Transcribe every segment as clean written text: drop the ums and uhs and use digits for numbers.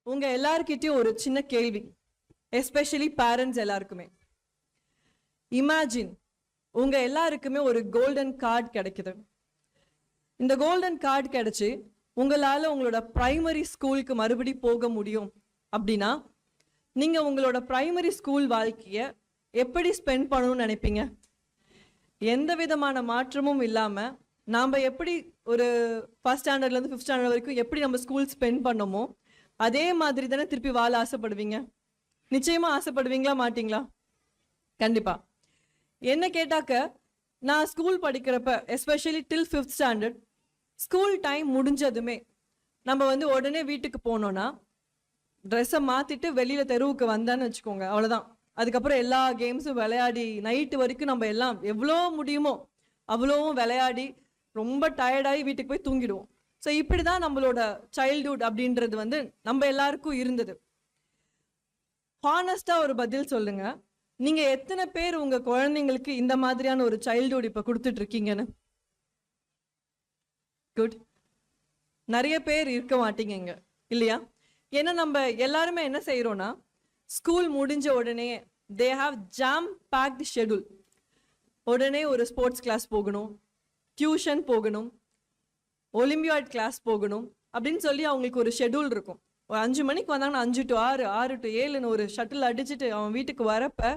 உங்க எல்லார்கிட்டயும் ஒரு சின்ன கேள்வி, எஸ்பெஷலி பேரண்ட்ஸ் எல்லாருக்குமே. இமேஜின் உங்க எல்லாருக்குமே ஒரு கோல்டன் கார்டு கிடைக்குது. இந்த கோல்டன் கார்டு கிடைச்சு உங்களால உங்களோட பிரைமரி ஸ்கூலுக்கு மறுபடி போக முடியும் அப்படின்னா நீங்க உங்களோட பிரைமரி ஸ்கூல் வாழ்க்கைய எப்படி ஸ்பெண்ட் பண்ணணும்னு நினைப்பீங்க? எந்த விதமான மாற்றமும் இல்லாம நாம எப்படி ஒரு ஃபர்ஸ்ட் ஸ்டாண்டர்ட்ல இருந்து 5th ஸ்டாண்டர்ட் வரைக்கும் எப்படி நம்ம ஸ்கூல் ஸ்பெண்ட் பண்ணோமோ அதே மாதிரி தானே திருப்பி வாழ ஆசைப்படுவீங்க. நிச்சயமா ஆசைப்படுவீங்களா மாட்டீங்களா? கண்டிப்பா. என்ன கேட்டாக்க, நான் ஸ்கூல் படிக்கிறப்ப எஸ்பெஷலி டில் 5th ஸ்டாண்டர்ட் ஸ்கூல் டைம் முடிஞ்சதுமே நம்ம உடனே வீட்டுக்கு போனோம்னா ட்ரெஸ்ஸை மாத்திட்டு வெளியில தெருவுக்கு வந்தான்னு வச்சுக்கோங்க, அவ்வளவுதான். அதுக்கப்புறம் எல்லா கேம்ஸும் விளையாடி நைட்டு வரைக்கும் நம்ம எல்லாம் எவ்வளோ முடியுமோ அவ்வளோவும் விளையாடி ரொம்ப டயர்டாகி வீட்டுக்கு போய் தூங்கிடுவோம். ஸோ இப்படி தான் நம்மளோட சைல்ட்ஹுட் அப்படின்றது நம்ம எல்லாருக்கும் இருந்தது. ஹானஸ்டா ஒரு பதில் சொல்லுங்க, நீங்க எத்தனை பேர் உங்க குழந்தைங்களுக்கு இந்த மாதிரியான ஒரு சைல்ட்ஹுட் இப்ப கொடுத்துட்டு இருக்கீங்கன்னு? குட். நிறைய பேர் இருக்க மாட்டீங்க இல்லையா? ஏன்னா நம்ம எல்லாருமே என்ன செய்யறோம்னா, ஸ்கூல் முடிஞ்ச உடனே they have jam packed schedule. உடனே ஒரு ஸ்போர்ட்ஸ் கிளாஸ் போகணும், டியூஷன் போகணும், ஒலிம்பியாட் கிளாஸ் போகணும் அப்படின்னு சொல்லி அவங்களுக்கு ஒரு ஷெட்யூல் இருக்கும். ஒரு 5 மணிக்கு வந்தாங்கன்னா 5 to 6, 6 to 7ன்னு ஒரு ஷட்டில் அடிச்சுட்டு அவன் வீட்டுக்கு வரப்ப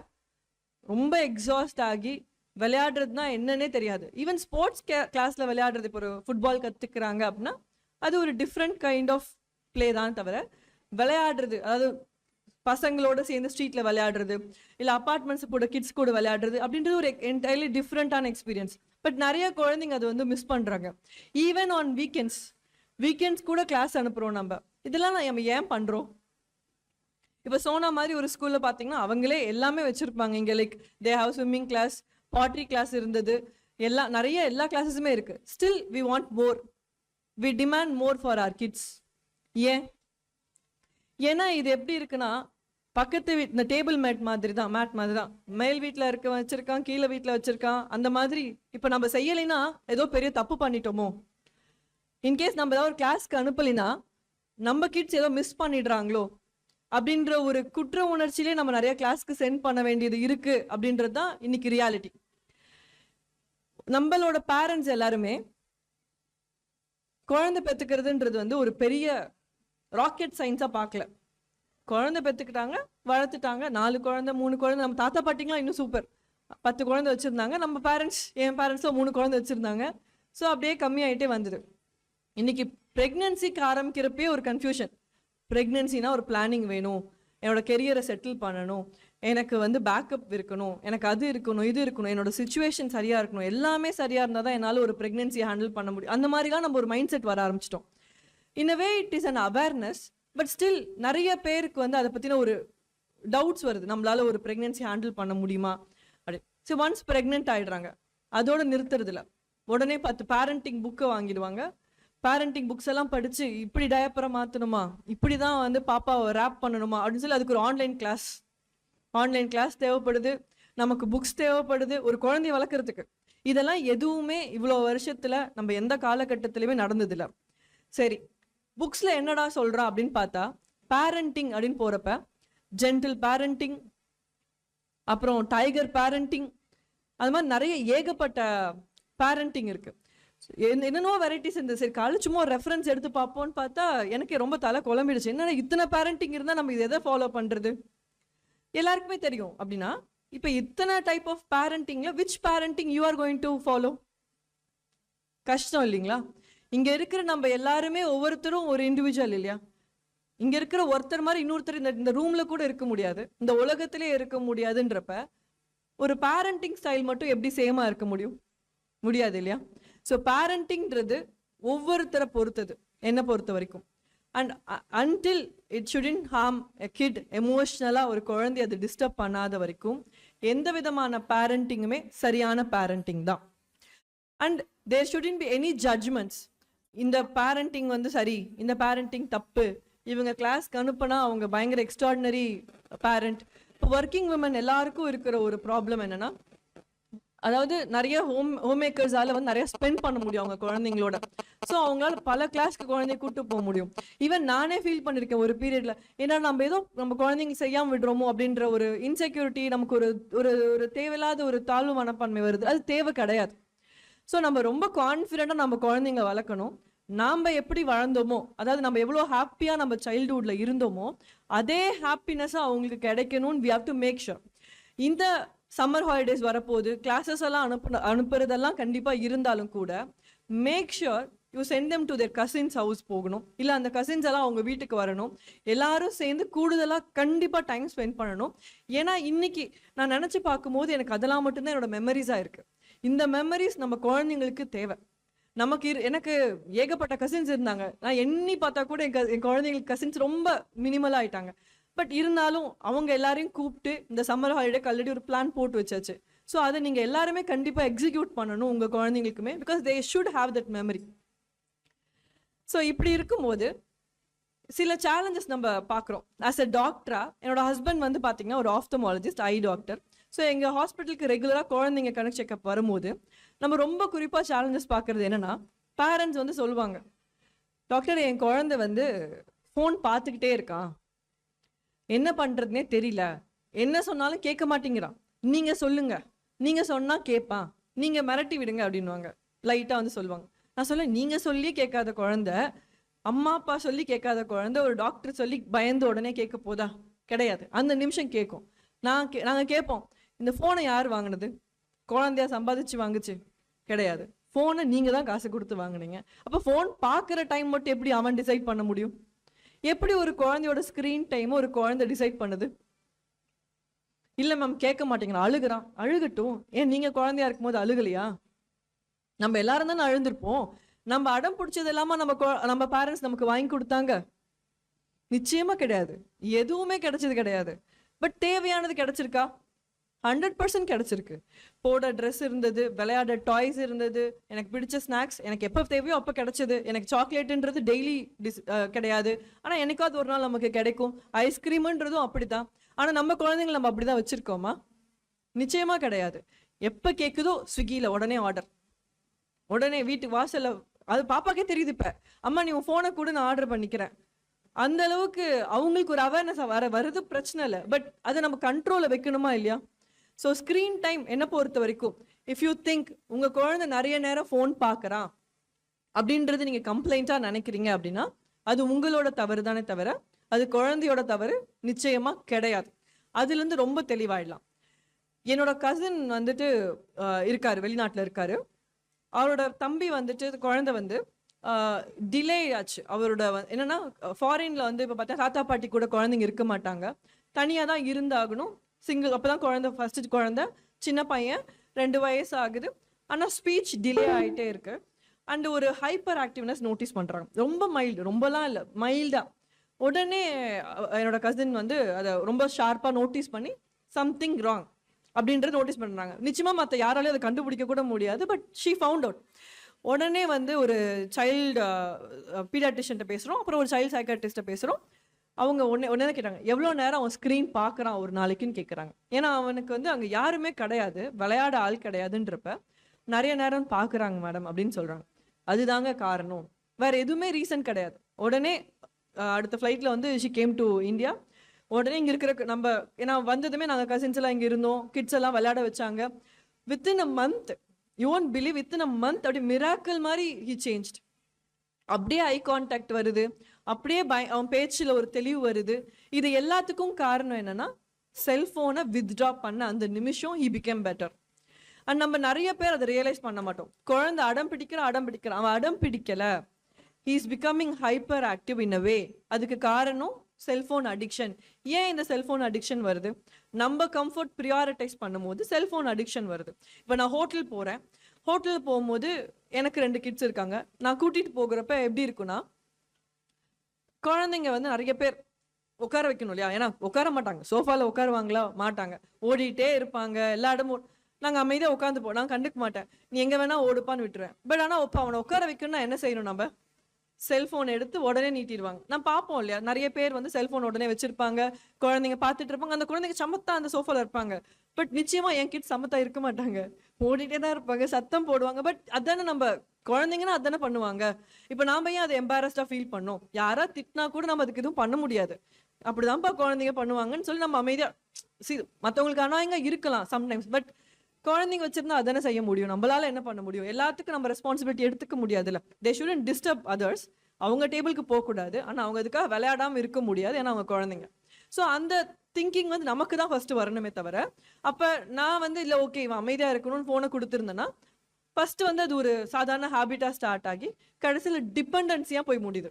ரொம்ப எக்ஸாஸ்ட் ஆகி விளையாடுறதுனா என்னன்னே தெரியாது. ஈவன் ஸ்போர்ட்ஸ் கிளாஸ்ல விளையாடுறது, இப்போ ஒரு ஃபுட்பால் கத்துக்கிறாங்க அப்படின்னா அது ஒரு டிஃப்ரெண்ட் கைண்ட் ஆஃப் பிளே தான் தவிர விளையாடுறது, அதாவது பசங்களோட சேர்ந்து ஸ்ட்ரீட்ல விளையாடுறது இல்லை அப்பார்ட்மெண்ட்ஸ் கூட கிட்ஸ் கூட விளையாடுறது அப்படின்றது ஒரு என்டையர்லி டிஃப்ரெண்டான எக்ஸ்பீரியன்ஸ். பட் நிறைய குழந்தைங்க அது மிஸ் பண்றாங்க. ஈவன் ஆன் வீக்கெண்ட்ஸ் கூட கிளாஸ் அனுப்புறோம் நம்ம. இதெல்லாம் நம்ம ஏன் பண்றோம்? இப்போ சோனா மாதிரி ஒரு ஸ்கூல்ல பாத்தீங்கன்னா அவங்களே எல்லாமே வச்சிருப்பாங்க. இங்க like they have swimming class, pottery class இருந்தது, நிறைய எல்லா கிளாஸஸுமே இருக்கு. Still we want more, we demand more for our kids. ஏன்? ஏன்னா இது எப்படி இருக்குன்னா, பக்கத்து வீட் இந்த டேபிள் மேட் மாதிரி தான், மேல் வீட்டில் வச்சிருக்கான், கீழே வீட்டில் வச்சிருக்கான், அந்த மாதிரி. இப்போ நம்ம செய்யலைன்னா ஏதோ பெரிய தப்பு பண்ணிட்டோமோ, இன்கேஸ் நம்ம ஏதாவது ஒரு கிளாஸ்க்கு அனுப்பலைன்னா நம்ம கிட்ஸ் ஏதோ மிஸ் பண்ணிடுறாங்களோ அப்படின்ற ஒரு குற்ற உணர்ச்சியிலே நம்ம நிறைய கிளாஸ்க்கு சென்ட் பண்ண வேண்டியது இருக்கு அப்படின்றது தான் இன்னைக்கு ரியாலிட்டி. நம்மளோட பேரண்ட்ஸ் எல்லாருமே குழந்தை பெற்றுக்கிறதுன்றது ஒரு பெரிய ராக்கெட் சயின்ஸா பார்க்கல. குழந்தை பெற்றுக்கிட்டாங்க, வளர்த்துட்டாங்க, 4 குழந்தை 3 குழந்தை. நம்ம தாத்தா பாட்டிங்களாம் இன்னும் சூப்பர், 10 குழந்தை வச்சிருந்தாங்க. நம்ம பேரண்ட்ஸ், என் பேரண்ட்ஸ்லாம் 3 குழந்தை வச்சிருந்தாங்க. ஸோ அப்படியே கம்மியாயிட்டே வந்தது. இன்னைக்கு பிரெக்னன்சிக்கு ஆரம்பிக்கிறப்பே ஒரு கன்ஃபியூஷன். பிரெக்னன்சினா ஒரு பிளானிங் வேணும், என்னோட கெரியரை செட்டில் பண்ணணும், எனக்கு பேக்கப் இருக்கணும், எனக்கு அது இருக்கணும், இது இருக்கணும், என்னோட சுச்சுவேஷன் சரியா இருக்கணும், எல்லாமே சரியா இருந்தால் தான் என்னால் ஒரு பிரெக்னன்சியை ஹேண்டில் பண்ண முடியும். அந்த மாதிரிலாம் நம்ம ஒரு மைண்ட் செட் வர ஆரம்பிச்சிட்டோம். In a way it is an awareness, but still நிறைய பேருக்கு அதை பற்றின ஒரு டவுட்ஸ் வருது. நம்மளால ஒரு ப்ரெக்னென்சி ஹேண்டில் பண்ண முடியுமா அப்படி. ஸோ ஒன்ஸ் ப்ரெக்னென்ட் ஆகிடுறாங்க, அதோட நிறுத்துறதில்ல. உடனே 10 பேரண்டிங் புக்கை வாங்கிடுவாங்க. பேரண்டிங் புக்ஸ் எல்லாம் படித்து இப்படி டயப்பரை மாற்றணுமா, இப்படி தான் பாப்பாவை ரேப் பண்ணணுமா அப்படின்னு சொல்லி அதுக்கு ஒரு ஆன்லைன் கிளாஸ் தேவைப்படுது, நமக்கு புக்ஸ் தேவைப்படுது ஒரு குழந்தைய வளர்க்குறதுக்கு. இதெல்லாம் எதுவுமே இவ்வளோ வருஷத்தில் நம்ம எந்த காலகட்டத்திலையுமே நடந்ததில்லை. சரி, புக்ஸ்ல என்னடா சொல்றா அப்படின்னு பார்த்தா, பேரண்டிங் அப்படின்னு போறப்ப ஜென்டில் பேரண்டிங், அப்புறம் டைகர் பேரண்டிங், அது மாதிரி நிறைய ஏகப்பட்ட பேரண்டிங் இருக்கு. என்னென்னோ வெரைட்டிஸ் இருந்தது. சரி, காலையில் சும்மா ஒரு ரெஃபரன்ஸ் எடுத்து பார்ப்போம்னு பார்த்தா எனக்கு ரொம்ப தலை குழம்பிடுச்சு. என்னன்னா இத்தனை பேரண்டிங் இருந்தால் நம்ம இதை எதை ஃபாலோ பண்றது? எல்லாருக்குமே தெரியும் அப்படின்னா இப்போ இத்தனை டைப் ஆஃப் பேரண்டிங்ல which parenting you are going to follow? கஷ்டம் இல்லைங்களா? இங்க இருக்கிற நம்ம எல்லாருமே ஒவ்வொருத்தரும் ஒரு இண்டிவிஜுவல் இல்லையா? இங்க இருக்கிற ஒருத்தர் மாதிரி இன்னொருத்தர் இந்த ரூம்ல கூட இருக்க முடியாது, இந்த உலகத்திலே இருக்க முடியாதுன்றப்ப ஒரு பேரண்டிங் ஸ்டைல் மட்டும் எப்படி சேமா இருக்க முடியாது இல்லையா? ஸோ பேரண்டிங்கிறது ஒவ்வொருத்தரை பொறுத்தது, என்னை பொறுத்த வரைக்கும். And until it shouldn't harm a kid எமோஷ்னலாக ஒரு குழந்தை அது டிஸ்டர்ப் பண்ணாத வரைக்கும் எந்த விதமான பேரண்டிங்குமே சரியான பேரண்டிங் தான். And there shouldn't be any judgements. இந்த பேரண்டிங் சரி, இந்த பேரண்டிங் தப்பு, இவங்க கிளாஸ்க்கு அனுப்புனா அவங்க பயங்கர எக்ஸ்ட்ராடினரி பேரண்ட். இப்போ ஒர்க்கிங் விமன் எல்லாருக்கும் இருக்கிற ஒரு ப்ராப்ளம் என்னன்னா, அதாவது நிறைய ஹோம் மேக்கர்ஸால வந்து நிறைய ஸ்பெண்ட் பண்ண முடியும் அவங்க குழந்தைங்களோட. ஸோ அவங்களால பல கிளாஸ்க்கு குழந்தைய கூட்டு போக முடியும். ஈவன் நானே ஃபீல் பண்ணிருக்கேன் ஒரு பீரியட்ல. ஏன்னா நம்ம ஏதோ நம்ம குழந்தைங்க செய்யாம விடுறோமோ அப்படின்ற ஒரு இன்செக்யூரிட்டி, நமக்கு ஒரு ஒரு ஒரு தேவையில்லாத ஒரு தாழ்வு மனப்பான்மை வருது. அது தேவை கிடையாது. ஸோ நம்ம ரொம்ப கான்ஃபிடென்ட்டா நம்ம குழந்தைங்க வளர்க்கணும். நாம எப்படி வளர்ந்தோமோ, அதாவது நம்ம எவ்வளோ ஹாப்பியா நம்ம சைல்ட்ஹுட்ல இருந்தோமோ அதே ஹாப்பினஸ் அவங்களுக்கு கிடைக்கணும்னு we have to make sure. இந்த சம்மர் ஹாலிடேஸ் வரப்போகுது, கிளாஸஸ் எல்லாம் அனுப்புறதெல்லாம் கண்டிப்பா இருந்தாலும் கூட make sure you send them to their cousins house போகணும். இல்லை அந்த கசின்ஸ் எல்லாம் அவங்க வீட்டுக்கு வரணும். எல்லாரும் சேர்ந்து கூடுதலாக கண்டிப்பா டைம் ஸ்பெண்ட் பண்ணணும். ஏன்னா இன்னைக்கு நான் நினைச்சு பார்க்கும்போது எனக்கு அதெல்லாம் மட்டும்தான் என்னோட மெமரிஸா இருக்கு. இந்த மெமரிஸ் நம்ம குழந்தைங்களுக்கு தேவை. எனக்கு ஏகப்பட்ட கசின்ஸ் இருந்தாங்க. நான் எண்ணி பார்த்தா கூட என் குழந்தைங்களுக்கு கசின்ஸ் ரொம்ப மினிமலா ஆயிட்டாங்க. பட் இருந்தாலும் அவங்க எல்லாரையும் கூப்பிட்டு இந்த சம்மர் ஹாலிடேக்கு ஆல்ரெடி ஒரு பிளான் போட்டு வச்சாச்சு. ஸோ அதை நீங்க எல்லாருமே கண்டிப்பா எக்ஸிக்யூட் பண்ணணும் உங்க குழந்தைங்களுக்குமே. Because they should have that memory. So இப்படி இருக்கும்போது சில சேலஞ்சஸ் நம்ம பார்க்குறோம். ஆஸ் எ டாக்டரா என்னோட ஹஸ்பண்ட் வந்து பார்த்தீங்கன்னா ஒரு ஆப்தமாலஜிஸ்ட், ஐ டாக்டர். ஸோ எங்கள் ஹாஸ்பிட்டலுக்கு ரெகுலராக குழந்தைங்க கணக்கு செக்அப் வரும்போது நம்ம ரொம்ப குறிப்பாக சேலஞ்சஸ் பார்க்குறது என்னன்னா, பேரண்ட்ஸ் வந்து சொல்லுவாங்க, டாக்டர் என் குழந்தை வந்து ஃபோன் பார்த்துக்கிட்டே இருக்கான், என்ன பண்ணுறதுனே தெரியல, என்ன சொன்னாலும் கேட்க மாட்டேங்கிறான், நீங்கள் சொல்லுங்க, நீங்கள் சொன்னால் கேட்பான், நீங்கள் மிரட்டி விடுங்க அப்படின்வாங்க. லைட்டாக வந்து சொல்லுவாங்க. நான் சொல்ல, நீங்கள் சொல்லி கேட்காத குழந்தை, அம்மா அப்பா சொல்லி கேட்காத குழந்தை ஒரு டாக்டர் சொல்லி பயந்து உடனே கேட்க போதா? கிடையாது. அந்த நிமிஷம் கேட்கும். நாங்கள் கேட்போம், இந்த ஃபோனை யார் வாங்கினது? குழந்தையா சம்பாதிச்சு வாங்குச்சு? கிடையாது. ஃபோனை நீங்கள் தான் காசு கொடுத்து வாங்கினீங்க. அப்போ ஃபோன் பார்க்குற டைம் மட்டும் எப்படி அவன் டிசைட் பண்ண முடியும்? எப்படி ஒரு குழந்தையோட ஸ்க்ரீன் டைம் ஒரு குழந்தை டிசைட் பண்ணுது? இல்லை மேம் கேட்க மாட்டேங்கிறான், அழுகுறான். அழுகட்டும். ஏன் நீங்கள் குழந்தையா இருக்கும்போது அழுகலையா? நம்ம எல்லாரும் தானே அழுந்திருப்போம். நம்ம அடம் பிடிச்சது இல்லாம நம்ம பேரண்ட்ஸ் நமக்கு வாங்கி கொடுத்தாங்க? நிச்சயமா கிடையாது. எதுவுமே கிடைச்சது கிடையாது. பட் தேவையானது கிடைச்சிருக்கா? 100% கிடைச்சிருக்கு. போட ட்ரெஸ் இருந்தது, விளையாட டாய்ஸ் இருந்தது, எனக்கு பிடிச்ச ஸ்நாக்ஸ் எனக்கு எப்போ தேவையோ அப்போ கிடைச்சது. எனக்கு சாக்லேட்டுன்றது டெய்லி கிடையாது, ஆனால் என்னைக்காவது ஒரு நாள் நமக்கு கிடைக்கும். ஐஸ்கிரீம்ன்றதும் அப்படிதான். ஆனால் நம்ம குழந்தைங்களை நம்ம அப்படிதான் வச்சிருக்கோமா? நிச்சயமா கிடையாது. எப்போ கேட்குதோ ஸ்விக்கியில் உடனே ஆர்டர், உடனே வீட்டு வாசல்ல. அது பாப்பாக்கே தெரியுது. இப்ப அம்மா நீ உன் போனை கூட நான் ஆர்டர் பண்ணிக்கிறேன். அந்த அளவுக்கு அவங்களுக்கு ஒரு அவேர்னஸ் வருது, பிரச்சனை இல்லை. பட் அதை நம்ம கண்ட்ரோல வைக்கணுமா இல்லையா? ஸோ ஸ்க்ரீன் டைம் என்ன பொறுத்த வரைக்கும், இஃப் யூ திங்க் உங்க குழந்தை நிறைய நேரம் ஃபோன் பார்க்கறான் அப்படின்றது நீங்க கம்ப்ளைண்டா நினைக்கிறீங்க அப்படின்னா அது உங்களோட தவறு தானே தவிர அது குழந்தையோட தவறு நிச்சயமா கிடையாது. அதுல இருந்து ரொம்ப தெளிவாயிடலாம். என்னோட கசின் வந்துட்டு இருக்காரு, வெளிநாட்டுல இருக்காரு. அவரோட தம்பி வந்துட்டு குழந்தை வந்து டிலே ஆச்சு. அவரோட என்னன்னா ஃபாரின்ல வந்து இப்போ பார்த்தா தாத்தா பாட்டி கூட குழந்தைங்க இருக்க மாட்டாங்க, தனியாக தான் இருந்தாகணும். சிங்கிள். அப்போ தான் குழந்தை, ஃபர்ஸ்ட் குழந்தை, சின்ன பையன், 2 வயசு ஆகுது. ஆனால் ஸ்பீச் டிலே ஆகிட்டே இருக்கு. அண்ட் ஒரு ஹைப்பர் ஆக்டிவ்னஸ் நோட்டீஸ் பண்ணுறாங்க. ரொம்ப மைல்டு, ரொம்பலாம் இல்லை, மைல்டாக. உடனே என்னோட கசின் வந்து அதை ரொம்ப ஷார்ப்பாக நோட்டீஸ் பண்ணி சம்திங் ராங் அப்படின்றது நோட்டீஸ் பண்ணுறாங்க. நிச்சயமாக மற்ற யாராலையும் அதை கண்டுபிடிக்க கூட முடியாது. But she found out. உடனே வந்து ஒரு சைல்டு பீடியாட்ரிஷியன்ட்ட பேசுகிறோம், அப்புறம் ஒரு சைல்டு சைக்காட்ரிஸ்ட்டை பேசுகிறோம். அவங்க உடனே கேட்டாங்க, எவ்வளோ நேரம் அவன் ஸ்க்ரீன் பார்க்குறான் ஒரு நாளைக்குன்னு கேட்குறாங்க. ஏன்னா அவனுக்கு வந்து அங்கே யாருமே கிடையாது, விளையாட ஆள் கிடையாதுன்றப்ப நிறைய நேரம் பார்க்குறாங்க மேடம் அப்படின்னு சொல்கிறாங்க. அதுதாங்க காரணம், வேற எதுவுமே ரீசன் கிடையாது. உடனே அடுத்த ஃப்ளைட்டில் வந்து ஷி கேம் டு இந்தியா. உடனே இங்கே இருக்கிற நம்ம, ஏன்னா வந்ததுமே நாங்கள் கசின்ஸ் எல்லாம் இங்கே இருந்தோம், கிட்ஸ் எல்லாம் விளையாட வச்சாங்க. Within a month, you won't believe, within a month அப்படி மிராக்கிள் மாதிரி ஹி சேஞ்ச்ட். அப்படியே ஐ கான்டாக்ட் வருது, அப்படியே அவன் பேச்சில் ஒரு தெளிவு வருது. இது எல்லாத்துக்கும் காரணம் என்னன்னா செல்ஃபோனை வித்ட்ரா பண்ண அந்த நிமிஷம் ஹி பிகேம் பெட்டர். அண்ட் நம்ம நிறைய பேர் அதை ரியலைஸ் பண்ண மாட்டோம். குழந்தை அடம் பிடிக்கிறான், அவன் அடம் பிடிக்கல, he is becoming hyperactive in a way. அதுக்கு காரணம் செல்ஃபோன் அடிக்ஷன். ஏன் இந்த செல்ஃபோன் அடிக்ஷன் வருது? நம்ம கம்ஃபர்ட் ப்ரியாரிட்டைஸ் பண்ணும்போது செல்ஃபோன் அடிக்ஷன் வருது. இப்போ நான் ஹோட்டல் போகிறேன், ஹோட்டல் போகும்போது எனக்கு 2 கிட்ஸ் இருக்காங்க. நான் கூட்டிகிட்டு போகிறப்ப எப்படி இருக்குன்னா, குழந்தைங்க வந்து நிறைய பேர் உட்கார வைக்கணும் இல்லையா? ஏன்னா உட்கார மாட்டாங்க, சோஃபாவில் உட்காருவாங்களா? மாட்டாங்க, ஓடிட்டே இருப்பாங்க எல்லா இடமும். நாங்கள் அமைதியாக உட்காந்துப்போம், நான் கண்டுக்க மாட்டேன், நீ எங்கே வேணா ஓடுப்பான்னு விட்டுருவேன். பட் ஆனால் அவனை உட்கார வைக்கணும்னா என்ன செய்யணும்? நம்ம செல்போன் எடுத்து உடனே நீட்டிடுவாங்க. நான் பார்ப்போம் இல்லையா, நிறைய பேர் வந்து செல்போன் உடனே வச்சிருப்பாங்க, குழந்தைங்க பார்த்துட்டு இருப்பாங்க, அந்த குழந்தைங்க சமத்தா அந்த சோஃபால இருப்பாங்க. பட் நிச்சயமா என் கிட்ஸ் சமத்தா இருக்க மாட்டாங்க, ஓடிட்டே தான் இருப்பாங்க, சத்தம் போடுவாங்க. பட் அதானே நம்ம குழந்தைங்கன்னா அதானே பண்ணுவாங்க. இப்ப நாம ஏன் அதை எம்பாரஸ்டா ஃபீல் பண்ணோம்? யாரா திட்டினா கூட நம்ம அதுக்கு எதுவும் பண்ண முடியாது. அப்படிதான்ப்பா குழந்தைங்க பண்ணுவாங்கன்னு சொல்லி நம்ம அமைதியா மத்தவங்களுக்கு அநாயகம் இருக்கலாம் சம்டைம்ஸ். பட் குழந்தைங்க வச்சிருந்தா அதானே செய்ய முடியும். நம்மளால என்ன பண்ண முடியும்? எல்லாத்துக்கும் நம்ம ரெஸ்பான்சிபிலிட்டி எடுத்துக்க முடியாதுல்ல. தே ஷுடன்ட் டிஸ்டர்ப் அதர்ஸ். அவங்க டேபிளுக்கு போகக்கூடாது, ஆனா அவங்க அதுக்காக விளையாடாம இருக்க முடியாது, ஏன்னா அவங்க குழந்தைங்க. ஸோ அந்த திங்கிங் வந்து நமக்கு தான் ஃபர்ஸ்ட் வரணுமே தவிர, அப்ப நான் வந்து இல்லை ஓகே இவன் அமைதியா இருக்கணும்னு போனை கொடுத்துருந்தேன்னா ஃபர்ஸ்ட் வந்து அது ஒரு சாதாரண ஹேபிட்டா ஸ்டார்ட் ஆகி கடைசியில் டிபெண்டன்சியா போய் முடியுது.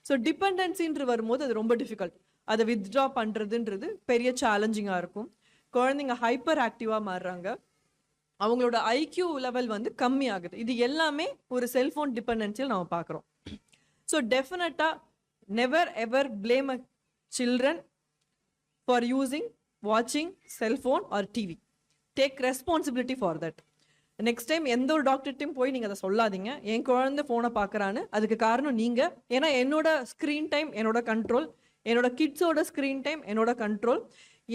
ஸோ டிபெண்டன்சின்ற வரும்போது அது ரொம்ப டிஃபிகல்ட். அதை வித்ட்ரா பண்றதுன்றது பெரிய சேலஞ்சிங்கா இருக்கும். குழந்தைங்க ஹைப்பர் ஆக்டிவா மாறுறாங்க, அவங்களோட ஐக்யூ லெவல் வந்து கம்மி ஆகுது. இது எல்லாமே ஒரு செல்போன் டிபெண்டன்சியில் நம்ம பார்க்குறோம். So definitely never ever blame a children for using வாட்சிங் cellphone or TV. Take responsibility for that. Next time எந்த ஒரு டாக்டர்கிட்டையும் போய் நீங்கள் அதை சொல்லாதீங்க, என் குழந்தை ஃபோனை பார்க்குறான்னு. அதுக்கு காரணம் நீங்கள். ஏன்னா என்னோட ஸ்க்ரீன் டைம் என்னோட கண்ட்ரோல், என்னோட கிட்ஸோட ஸ்க்ரீன் டைம் என்னோட கண்ட்ரோல்.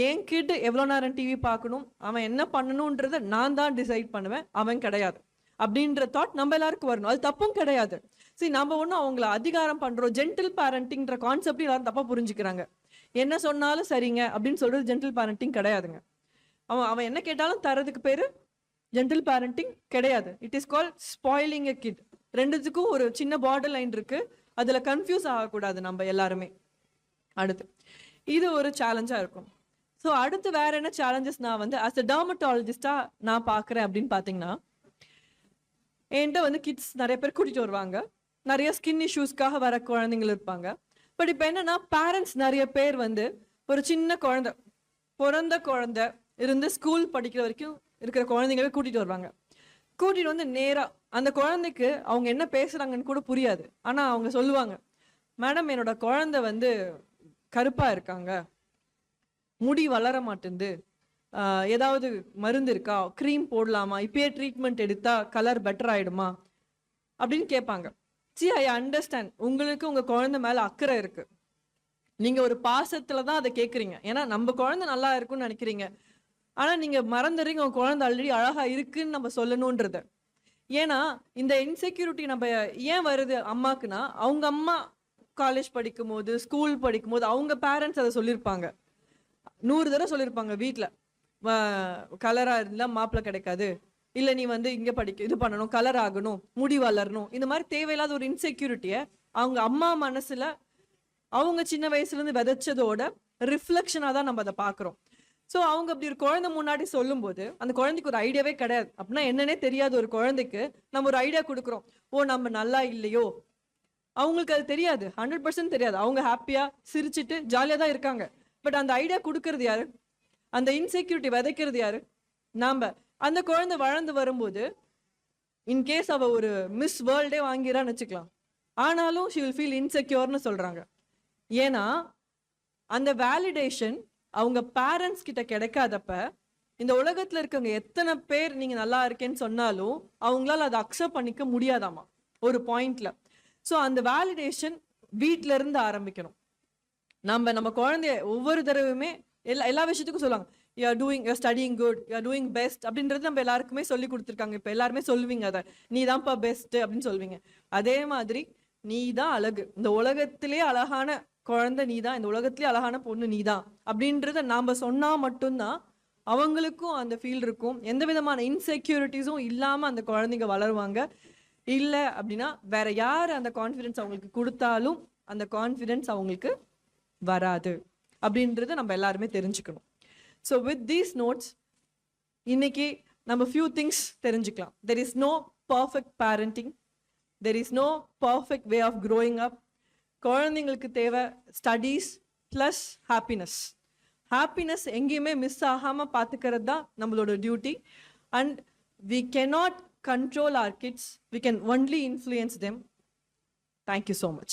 என் கிட் எவ்வளோ நேரம் டிவி பார்க்கணும், அவன் என்ன பண்ணணுன்றதை நான் தான் டிசைட் பண்ணுவேன், அவன் கிடையாது அப்படின்ற தாட் நம்ம எல்லாருக்கும் வரணும். அது தப்பும் கிடையாது. சரி, நம்ம ஒன்றும் அவங்கள அதிகாரம் பண்ணுறோம். ஜென்டில் பேரண்டிங்ன்ற கான்செப்ட் எல்லாரும் தப்பாக புரிஞ்சுக்கிறாங்க. என்ன சொன்னாலும் சரிங்க அப்படின்னு சொல்றது ஜென்டில் பேரண்டிங் கிடையாதுங்க. அவன் என்ன கேட்டாலும் தரதுக்கு பேரு ஜென்டில் பேரண்டிங் கிடையாது. It is call spoiling a kit. ரெண்டுத்துக்கும் ஒரு சின்ன பார்டர் லைன் இருக்கு, அதுல கன்ஃபியூஸ் ஆகக்கூடாது நம்ம எல்லாருமே. அடுத்து இது ஒரு சேலஞ்சா இருக்கும். ஸோ அடுத்து வேற என்ன சேலஞ்சஸ் நான் வந்து ஆஸ் அ டெர்மட்டாலஜிஸ்டா நான் பார்க்குறேன் அப்படின்னு பார்த்தீங்கன்னா, என்கிட்ட வந்து கிட்ஸ் நிறைய பேர் கூட்டிட்டு வருவாங்க. நிறைய ஸ்கின் இஷ்யூஸ்க்காக வர குழந்தைங்கள் இருப்பாங்க. பட் இப்போ என்னன்னா, பேரண்ட்ஸ் நிறைய பேர் வந்து ஒரு சின்ன குழந்தை, பிறந்த குழந்தை இருந்து ஸ்கூல் படிக்கிற வரைக்கும் இருக்கிற குழந்தைங்களே கூட்டிட்டு வருவாங்க. கூட்டிட்டு வந்து நேரா அந்த குழந்தைக்கு அவங்க என்ன பேசுறாங்கன்னு கூட புரியாது. ஆனா அவங்க சொல்லுவாங்க, மேடம் என்னோட குழந்தை வந்து கருப்பா இருக்காங்க, முடி வளர மாட்டேங்குது, ஏதாவது மருந்து இருக்கா, க்ரீம் போடலாமா, இப்பயே ட்ரீட்மெண்ட் எடுத்தா கலர் பெட்டர் ஆயிடுமா அப்படின்னு கேட்பாங்க. ஐ அண்டர்ஸ்டாண்ட், உங்களுக்கு உங்க குழந்தை மேல அக்கறை இருக்கு, நீங்க ஒரு பாசத்துல தான் அதை கேட்குறீங்க, ஏன்னா நம்ம குழந்தை நல்லா இருக்குன்னு நினைக்கிறீங்க. ஆனா நீங்க மறந்துடுறீங்க உங்க குழந்தை ஆல்ரெடி அழகா இருக்குன்னு நம்ம சொல்லணும்ன்றத. ஏன்னா இந்த இன்செக்யூரிட்டி நம்ம ஏன் வருது அம்மாக்குன்னா, அவங்க அம்மா காலேஜ் படிக்கும் போது ஸ்கூல் படிக்கும் போது அவங்க பேரண்ட்ஸ் அதை சொல்லியிருப்பாங்க, 100 தடவை சொல்லியிருப்பாங்க. வீட்டில் கலரா இருந்தா மாப்பிள்ளை கிடைக்காது, இல்லை நீ வந்து இங்கே படிக்க இது பண்ணணும், கலர் ஆகணும், முடி வளரணும், இந்த மாதிரி தேவையில்லாத ஒரு இன்செக்யூரிட்டியை அவங்க அம்மா மனசுல அவங்க சின்ன வயசுலேருந்து விதைச்சதோட ரிஃப்ளெக்ஷனாக தான் நம்ம அதை பார்க்குறோம். ஸோ அவங்க அப்படி ஒரு குழந்தை முன்னாடி சொல்லும்போது அந்த குழந்தைக்கு ஒரு ஐடியாவே கிடையாது. அப்படின்னா என்னன்னே தெரியாது ஒரு குழந்தைக்கு நம்ம ஒரு ஐடியா கொடுக்குறோம், ஓ நம்ம நல்லா இல்லையோ. அவங்களுக்கு அது தெரியாது, 100% தெரியாது. அவங்க ஹாப்பியா சிரிச்சுட்டு ஜாலியாக தான் இருக்காங்க. பட் அந்த ஐடியா கொடுக்கறது யாரு, அந்த இன்செக்யூரிட்டி விதைக்கிறது யாரு, நாம. அந்த குழந்தை வளர்ந்து வரும்போது இன்கேஸ் அவ ஒரு மிஸ் வேர்ல்டே வாங்கிறான்னு வச்சுக்கலாம், ஆனாலும் ஷி வில் ஃபீல் இன்செக்யூர்னு சொல்றாங்க. ஏன்னா அந்த வேலிடேஷன் அவங்க பேரண்ட்ஸ் கிட்ட கிடைக்காதப்ப இந்த உலகத்துல இருக்கவங்க எத்தனை பேர் நீங்க நல்லா இருக்கேன்னு சொன்னாலும் அவங்களால அதை அக்செப்ட் பண்ணிக்க முடியாதாமா ஒரு பாயிண்ட்ல. ஸோ அந்த வேலிடேஷன் வீட்ல இருந்து ஆரம்பிக்கணும். நம்ம குழந்தைய ஒவ்வொரு தடவையுமே எல்லா விஷயத்துக்கும் சொல்லுவாங்க, you are doing, you are studying good, you are doing best அப்படின்றது நம்ம எல்லாருக்குமே சொல்லி கொடுத்துருக்காங்க. இப்போ எல்லாருமே சொல்லுவீங்க அதை, நீ தான்ப்பா பெஸ்ட் அப்படின்னு சொல்லுவீங்க. அதே மாதிரி நீ தான் அழகு, இந்த உலகத்திலே அழகான குழந்தை நீ தான், இந்த உலகத்திலே அழகான பொண்ணு நீ தான் அப்படின்றத நாம சொன்னா மட்டும்தான் அவங்களுக்கும் அந்த ஃபீல் இருக்கும். எந்த விதமான இன்செக்யூரிட்டிஸும் இல்லாம அந்த குழந்தைங்க வளருவாங்க. இல்லை அப்படின்னா வேற யார் அந்த கான்ஃபிடென்ஸ் அவங்களுக்கு கொடுத்தாலும் அந்த கான்ஃபிடென்ஸ் அவங்களுக்கு வராது அப்படின்றத நம்ம எல்லாருமே தெரிஞ்சுக்கணும். ஸோ வித் தீஸ் நோட்ஸ் இன்னைக்கு நம்ம ஃபியூ திங்ஸ் தெரிஞ்சுக்கலாம். There is no perfect parenting, there is no perfect way of growing up. குழந்தைங்களுக்கு தேவை ஸ்டடீஸ் ப்ளஸ் ஹாப்பினஸ். ஹாப்பினஸ் எங்கேயுமே மிஸ் ஆகாமல் பார்த்துக்கிறது தான் நம்மளோட duty. And we cannot control our kids, we can only influence them. Thank you so much.